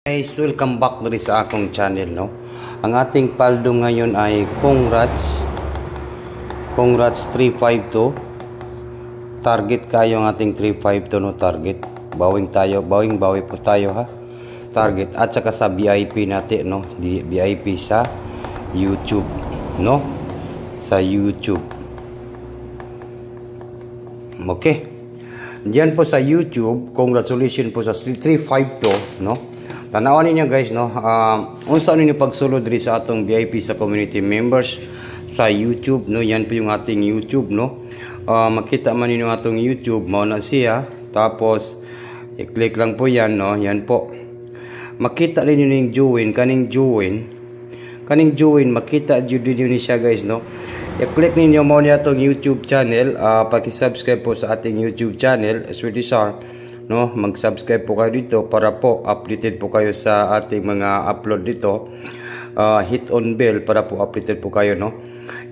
Guys, welcome back diri sa akong channel, no. Ang ating paldo ngayon ay Congrats 352. Target kayo ang ating 352, no, target. Bawing-bawi po tayo, ha. Target at saka sa VIP natin, no. VIP sa YouTube, no. Sa YouTube. Okay. Diyan po sa YouTube, congratulations po sa 352, no. Tanawan ninyo guys, no. Unsa ninyo pagsulod diri sa atong VIP sa community members sa YouTube, no. Yan po yung ating YouTube, no. Makita man ninyo atong YouTube, mao na siya. Tapos i-click lang po yan, no. Yan po. Makita ninyo ning join, kaning join, makita jud ninyo ni siya guys, no. I-click ninyo mo niya atong YouTube channel, paki-subscribe po sa ating YouTube channel, Swedish Sar. No, mag-subscribe po kayo dito para po updated po kayo sa ating mga upload dito. Hit on bell para po updated po kayo, no.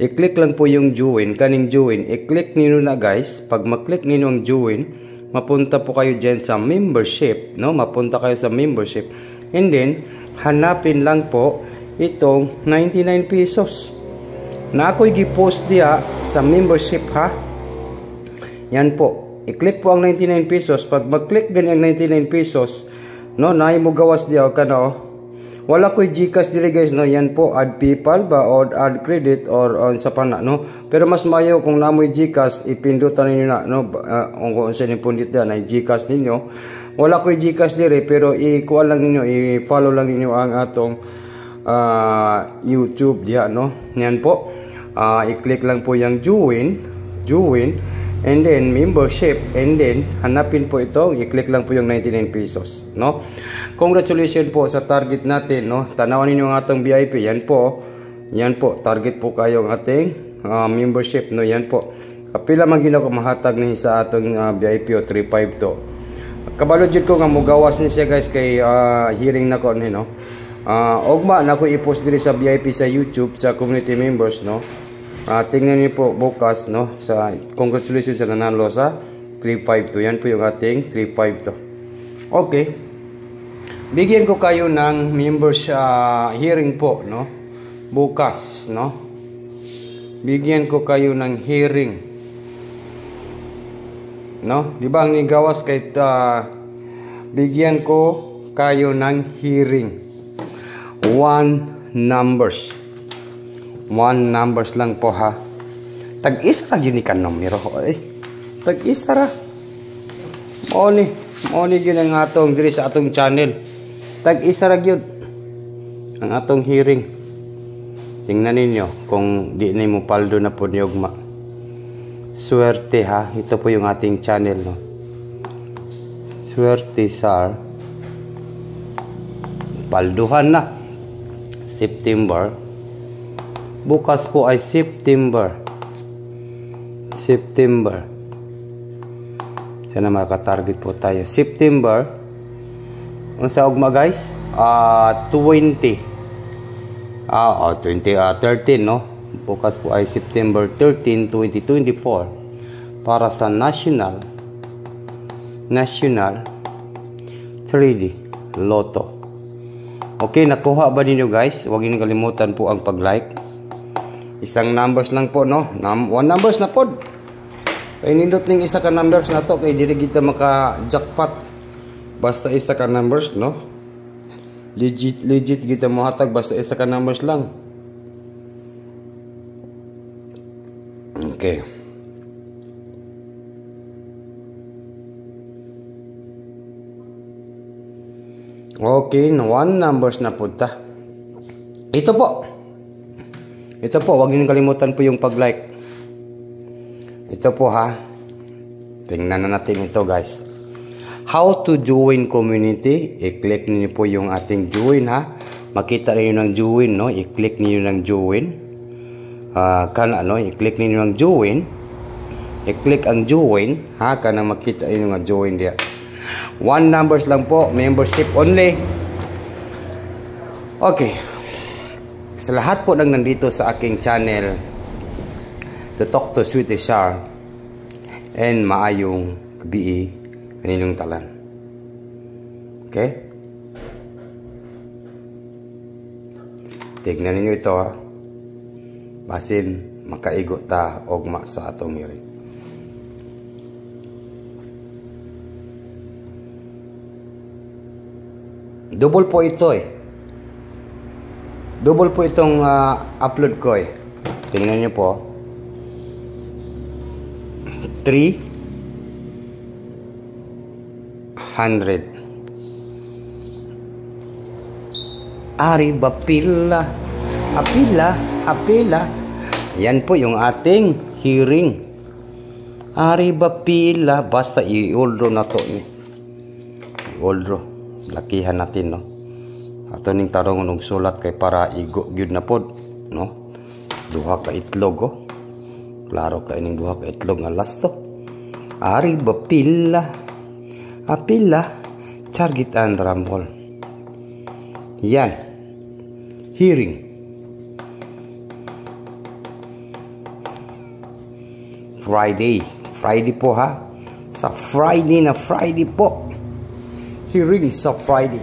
I-click lang po yung join, kaning join. I-click niyo na guys. Pag ma-click niyo ang join, mapunta po kayo diyan sa membership, no. Mapunta kayo sa membership. And then hanapin lang po itong 99 pesos. Na ako'y gi-post diya sa membership, ha. Yan po. I-click po ang 99 pesos. Pag mag-click ganyan 99 pesos, no, naay mo gawas diya ka, no. Wala ko'y GCash dili guys, no. Yan po, add PayPal ba or add credit or on sa pana, no. Pero mas mayo kung namoy GCash, ipindutan ninyo na, no. Kung sa inyo pundit na GCash ninyo. Wala ko'y GCash diri, pero i-kuha lang ninyo, i-follow lang ninyo ang atong YouTube diya, no. Yan po. I-click lang po yung join, and then membership, and then hanapin po ito, i-click lang po yung 99 pesos, no. Congratulations po sa target natin, no. Tanawan niyo ang atong VIP, yan po, target po kayo ang ating membership, no. Yan po, kapila man ginaw ko mahatag ni sa atong VIP o 352. Kabalo jud ko nga mugawas ni siya guys kay hearing na ko ni, no. Ogma na ko i-post diri sa VIP sa YouTube sa community members, no. Tingnan niyo po bukas, no, sa congratulations sa nanalo sa 352. Yan po yung ating 352. Okay. Bigyan ko kayo ng members hearing po, no. Bukas, no. Bigyan ko kayo ng hearing. No? Di ba ang nigawas kay bigyan ko kayo ng hearing. One numbers lang po, ha. Tag-isa ra yun ka numero. Tag-isa ra. Moni yun ang atong diri sa atong channel. Tag-isa ra yun ang atong hearing. Tingnan ninyo kung di na mo paldo na po ni ugma. Swerte, ha. Ito po yung ating channel, no. Swerte Sar. Palduhan na. September. Bukas po ay September. Sana makatarget po tayo. September. Unsa ugma guys? 13, no? Bukas po ay September 13, 2024 para sa National 3D Lotto. Okay, nakuha ba ninyo guys? Huwag niyo kalimutan po ang pag-like. Isang numbers lang po, no? One numbers na po. Kaya nindot ning isa ka numbers na to. Kaya dili kita maka-jackpot. Basta isa ka numbers, no? Legit kita mohatag. Basta isa ka numbers lang. Okay. Okay, one numbers na po ta. Ito po, huwag niyo kalimutan po yung pag-like. Ito po, ha. Tingnan na natin ito, guys. How to join community. I-click niyo po yung ating join, ha. Makita niyo ng join, no. I-click niyo ng join. I-click niyo ng join. I-click ang join, ha. Kana makita niyo ng join dia. One numbers lang po. Membership only. Okay. Sa lahat po nang nandito sa aking channel, to talk to Swedish Sar, and maayong gabi kaninong talan. Okay? Tignan ninyo ito ha. Basin makaigo ta ogma sa atong mirit. Double po ito eh. Double po itong upload ko eh. Tingnan nyo po. 300. Ari bapila. Apila. Yan po yung ating hearing. Ari bapila. Basta i-oldro na to. I-oldro. Lakihan natin, no? Ato ning tarong nung sulat kay para igo gyud na pod, no? Duha ka itlog, oh. Klaro kay ning duha ka itlog nga lasto. Ari bapila. Apila. Chargit and rumble. Yan. Hearing. Friday po ha. Sa Friday po. Hearing sa Friday.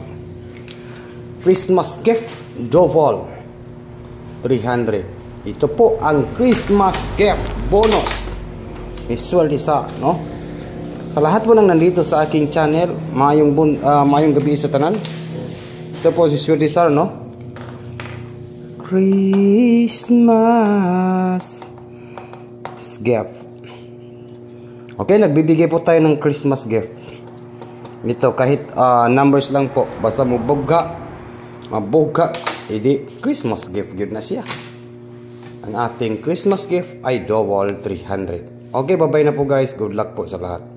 Christmas gift double 300. Ito po ang Christmas gift bonus. Visual isa, no? Sa lahat po nang nandito sa aking channel, mayong gabi sa tanan. Ito po si Swerte Star, no? Christmas gift. Okay, nagbibigay po tayo ng Christmas gift. Ito kahit numbers lang po, basta mabuga, edi Christmas gift yun na siya. Ang ating Christmas gift ay double 300. Okay, bye-bye na po guys. Good luck po sa lahat.